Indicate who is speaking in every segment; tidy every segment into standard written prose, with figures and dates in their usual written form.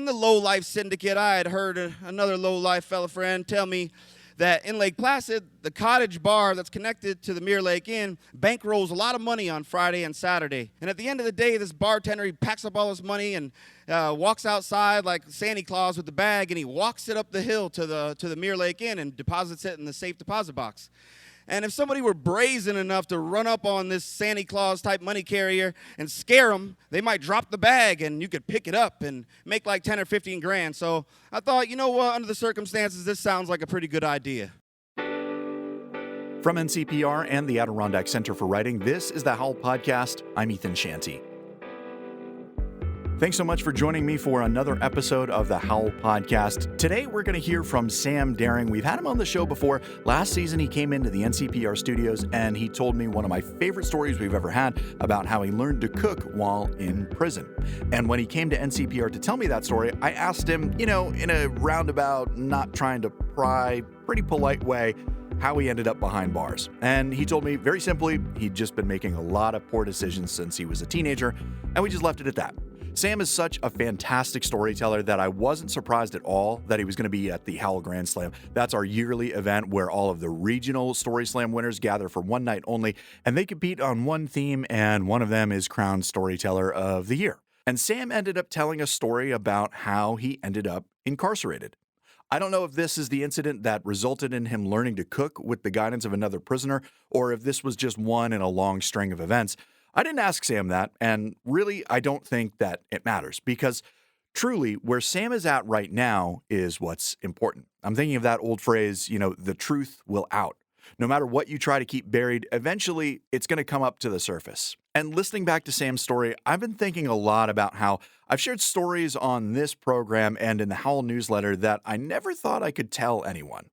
Speaker 1: the low-life syndicate, I had heard another low-life fella friend tell me that in Lake Placid, the cottage bar that's connected to the Mirror Lake Inn bankrolls a lot of money on Friday and Saturday. And at the end of the day, this bartender, he packs up all his money and walks outside like Santa Claus with the bag, and he walks it up the hill to the Mirror Lake Inn and deposits it in the safe deposit box. And if somebody were brazen enough to run up on this Santa Claus type money carrier and scare them, they might drop the bag and you could pick it up and make like 10 or 15 grand. So I thought, you know what, under the circumstances, this sounds like a pretty good idea.
Speaker 2: From NCPR and the Adirondack Center for Writing, this is the Howl Podcast. I'm Ethan Shanty. Thanks so much for joining me for another episode of the Howl Podcast. Today, we're going to hear from Sam Daring. We've had him on the show before. Last season, he came into the NCPR studios and he told me one of my favorite stories we've ever had about how he learned to cook while in prison. And when he came to NCPR to tell me that story, I asked him, in a roundabout, not trying to pry, pretty polite way, how he ended up behind bars. And he told me very simply, he'd just been making a lot of poor decisions since he was a teenager, and we just left it at that. Sam is such a fantastic storyteller that I wasn't surprised at all that he was going to be at the Howl Grand Slam. That's our yearly event where all of the regional Story Slam winners gather for one night only, and they compete on one theme, and one of them is Crowned Storyteller of the Year. And Sam ended up telling a story about how he ended up incarcerated. I don't know if this is the incident that resulted in him learning to cook with the guidance of another prisoner, or if this was just one in a long string of events. I didn't ask Sam that, and really, I don't think that it matters, because truly, where Sam is at right now is what's important. I'm thinking of that old phrase, the truth will out. No matter what you try to keep buried, eventually, it's going to come up to the surface. And listening back to Sam's story, I've been thinking a lot about how I've shared stories on this program and in the Howl newsletter that I never thought I could tell anyone.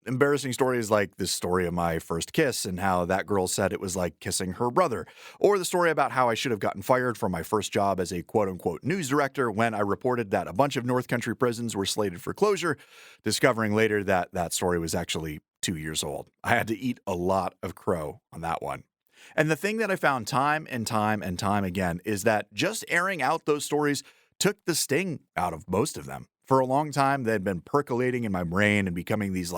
Speaker 2: Embarrassing stories like this story of my first kiss and how that girl said it was like kissing her brother, or the story about how I should have gotten fired from my first job as a quote-unquote news director when I reported that a bunch of North Country prisons were slated for closure, discovering later that that story was actually 2 years old. I had to eat a lot of crow on that one. And the thing that I found time and time and time again is that just airing out those stories took the sting out of most of them. For a long time, they had been percolating in my brain and becoming these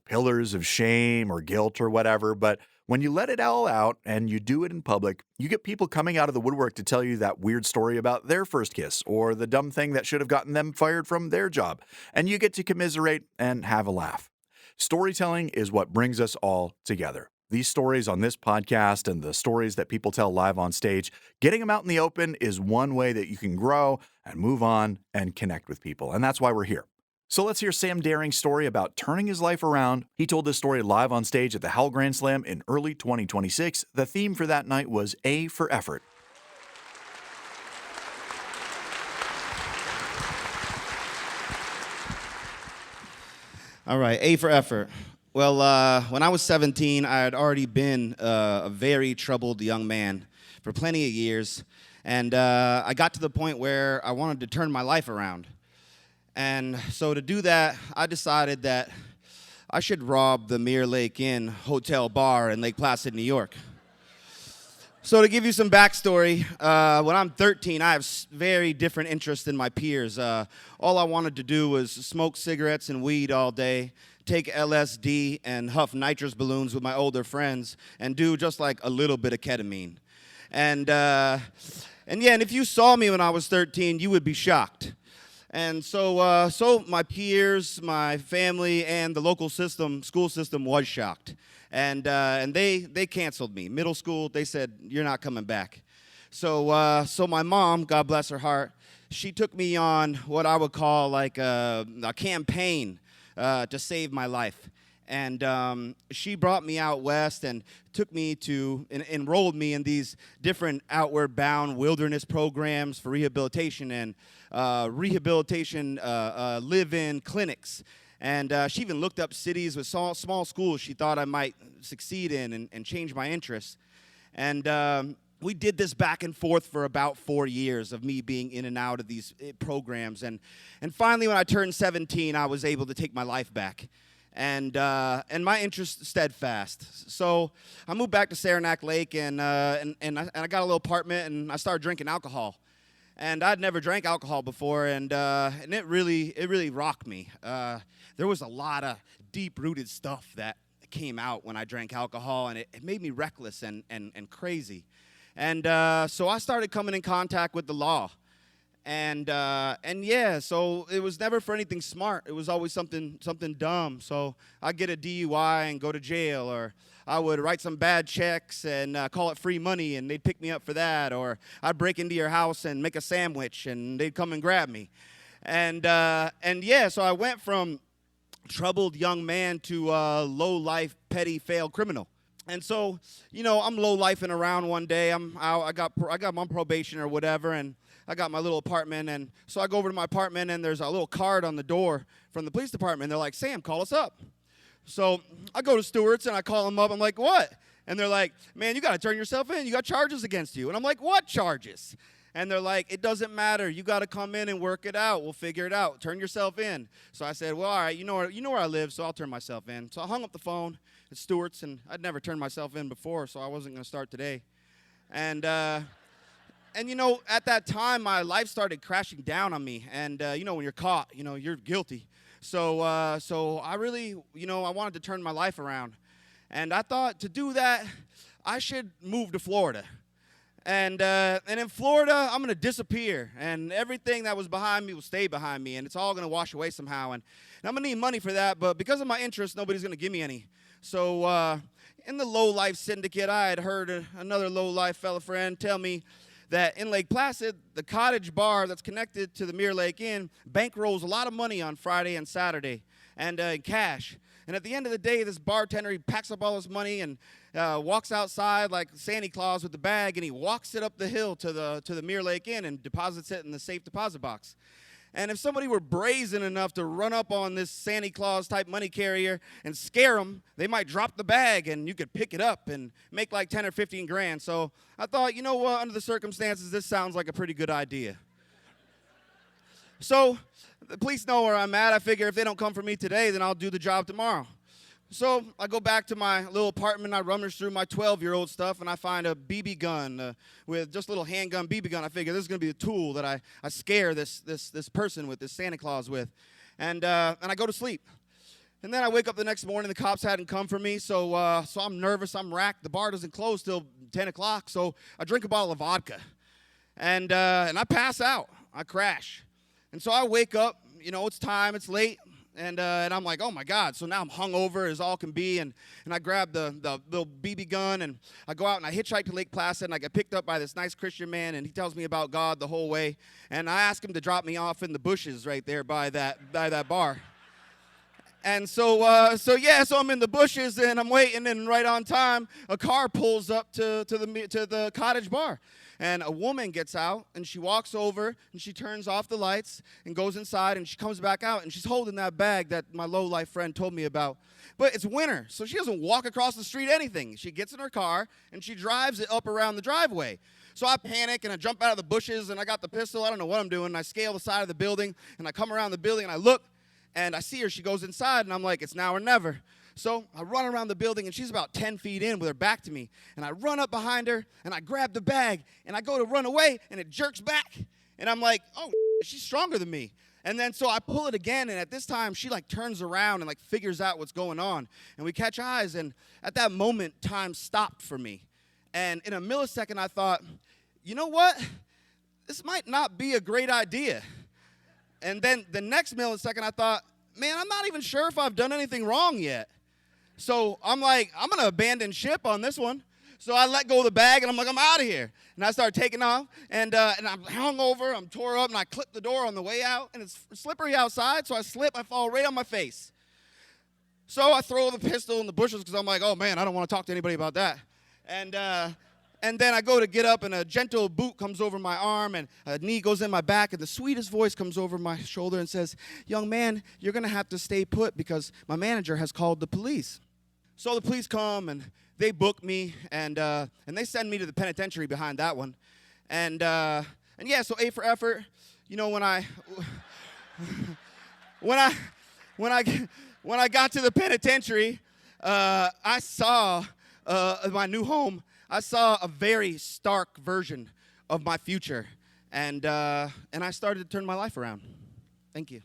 Speaker 2: pillars of shame or guilt or whatever. But when you let it all out and you do it in public, you get people coming out of the woodwork to tell you that weird story about their first kiss or the dumb thing that should have gotten them fired from their job. And you get to commiserate and have a laugh. Storytelling is what brings us all together. These stories on this podcast and the stories that people tell live on stage, getting them out in the open is one way that you can grow and move on and connect with people. And that's why we're here. So let's hear Sam Daring's story about turning his life around. He told this story live on stage at the Howl Grand Slam in early 2026. The theme for that night was A for Effort.
Speaker 1: All right, A for effort. Well, when I was 17, I had already been a very troubled young man for plenty of years. And I got to the point where I wanted to turn my life around. And so to do that, I decided that I should rob the Mirror Lake Inn Hotel Bar in Lake Placid, New York. So to give you some backstory, when I'm 13, I have very different interests than my peers. All I wanted to do was smoke cigarettes and weed all day, take LSD and huff nitrous balloons with my older friends, and do just like a little bit of ketamine. And if you saw me when I was 13, you would be shocked. And so my peers, my family, and the local school system was shocked. And they canceled me. Middle school, they said, you're not coming back. So my mom, God bless her heart, she took me on what I would call like a campaign to save my life. And she brought me out west and took me to and enrolled me in these different outward bound wilderness programs for rehabilitation and live-in clinics. And she even looked up cities with small schools she thought I might succeed in and change my interests. And we did this back and forth for about 4 years of me being in and out of these programs. And finally, when I turned 17, I was able to take my life back. And my interest steadfast. So I moved back to Saranac Lake, and I got a little apartment, and I started drinking alcohol. And I'd never drank alcohol before, and it really rocked me. There was a lot of deep-rooted stuff that came out when I drank alcohol, and it made me reckless and crazy. And so I started coming in contact with the law. And yeah, so it was never for anything smart. It was always something dumb. So I'd get a DUI and go to jail, or I would write some bad checks and call it free money, and they'd pick me up for that. Or I'd break into your house and make a sandwich, and they'd come and grab me. And yeah, so I went from troubled young man to low-life, petty, failed criminal. And so, I'm low-lifing around one day. I got on probation or whatever, and I got my little apartment. And so I go over to my apartment, and there's a little card on the door from the police department. They're like, Sam, call us up. So I go to Stewart's, and I call them up. I'm like, what? And they're like, man, you got to turn yourself in. You got charges against you. And I'm like, what charges? And they're like, it doesn't matter. You got to come in and work it out. We'll figure it out. Turn yourself in. So I said, well, all right, you know where I live, so I'll turn myself in. So I hung up the phone at Stewart's, and I'd never turned myself in before, so I wasn't going to start today. And at that time, my life started crashing down on me. And, when you're caught, you're guilty. So I really, I wanted to turn my life around. And I thought to do that, I should move to Florida. And in Florida, I'm going to disappear, and everything that was behind me will stay behind me, and it's all going to wash away somehow. And I'm going to need money for that, but because of my interest, nobody's going to give me any. So in the low-life syndicate, I had heard another low-life fella friend tell me that in Lake Placid, the cottage bar that's connected to the Mirror Lake Inn bankrolls a lot of money on Friday and Saturday, and in cash. And at the end of the day, this bartender, he packs up all his money and walks outside like Santa Claus with the bag, and he walks it up the hill to the Mirror Lake Inn and deposits it in the safe deposit box. And if somebody were brazen enough to run up on this Santa Claus type money carrier and scare them, they might drop the bag, and you could pick it up and make like 10 or 15 grand. So I thought, you know what, under the circumstances, this sounds like a pretty good idea. So the police know where I'm at. I figure if they don't come for me today, then I'll do the job tomorrow. So I go back to my little apartment. I rummage through my 12-year-old stuff, and I find a BB gun with just a little handgun BB gun. I figure this is going to be the tool that I scare this person with, this Santa Claus with. And I go to sleep. And then I wake up the next morning. The cops hadn't come for me, so I'm nervous. I'm racked. The bar doesn't close till 10 o'clock, so I drink a bottle of vodka. And I pass out. I crash. And so I wake up. It's time. It's late. And I'm like, oh, my God. So now I'm hungover as all can be. And I grab the little BB gun, and I go out and I hitchhike to Lake Placid. And I get picked up by this nice Christian man, and he tells me about God the whole way. And I ask him to drop me off in the bushes right there by that bar. And so I'm in the bushes, and I'm waiting, and right on time, a car pulls up to the cottage bar. And a woman gets out, and she walks over, and she turns off the lights and goes inside, and she comes back out, and she's holding that bag that my low-life friend told me about. But it's winter, so she doesn't walk across the street anything. She gets in her car, and she drives it up around the driveway. So I panic, and I jump out of the bushes, and I got the pistol. I don't know what I'm doing. And I scale the side of the building, and I come around the building, and I look, and I see her. She goes inside, and I'm like, it's now or never. So I run around the building, and she's about 10 feet in with her back to me. And I run up behind her, and I grab the bag, and I go to run away, and it jerks back. And I'm like, oh, she's stronger than me. And then so I pull it again, and at this time, she turns around and figures out what's going on. And we catch eyes, and at that moment, time stopped for me. And in a millisecond, I thought, you know what? This might not be a great idea. And then the next millisecond, I thought, man, I'm not even sure if I've done anything wrong yet. So I'm like, I'm going to abandon ship on this one. So I let go of the bag, and I'm like, I'm out of here. And I start taking off, and I'm hungover, I'm tore up, and I clip the door on the way out, and it's slippery outside, so I slip, I fall right on my face. So I throw the pistol in the bushes because I'm like, oh, man, I don't want to talk to anybody about that. And then I go to get up, and a gentle boot comes over my arm, and a knee goes in my back, and the sweetest voice comes over my shoulder and says, young man, you're going to have to stay put because my manager has called the police. So the police come, and they book me, and they send me to the penitentiary behind that one. And yeah, so A for effort. When I got to the penitentiary, I saw my new home. I saw a very stark version of my future. And I started to turn my life around. Thank you.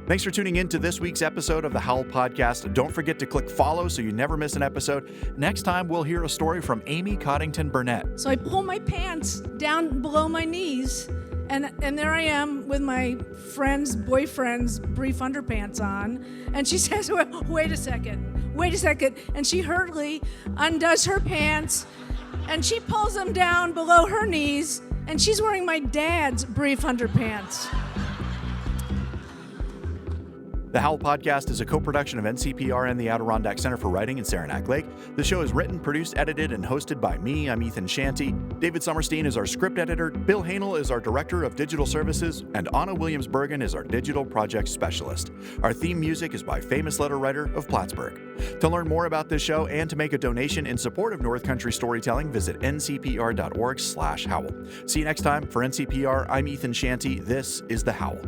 Speaker 2: Thanks for tuning in to this week's episode of the Howl Podcast. Don't forget to click follow so you never miss an episode. Next time, we'll hear a story from Amy Coddington Burnett.
Speaker 3: So I pull my pants down below my knees, and there I am with my friend's boyfriend's brief underpants on. And she says, wait a second. And she hurriedly undoes her pants, and she pulls them down below her knees, and she's wearing my dad's brief underpants.
Speaker 2: The Howl Podcast is a co-production of NCPR and the Adirondack Center for Writing in Saranac Lake. The show is written, produced, edited, and hosted by me. I'm Ethan Shanty. David Summerstein is our script editor. Bill Hanel is our director of digital services. And Anna Williams-Bergen is our digital project specialist. Our theme music is by famous letter writer of Plattsburgh. To learn more about this show and to make a donation in support of North Country storytelling, visit ncpr.org/howl. See you next time. For NCPR, I'm Ethan Shanty. This is The Howl.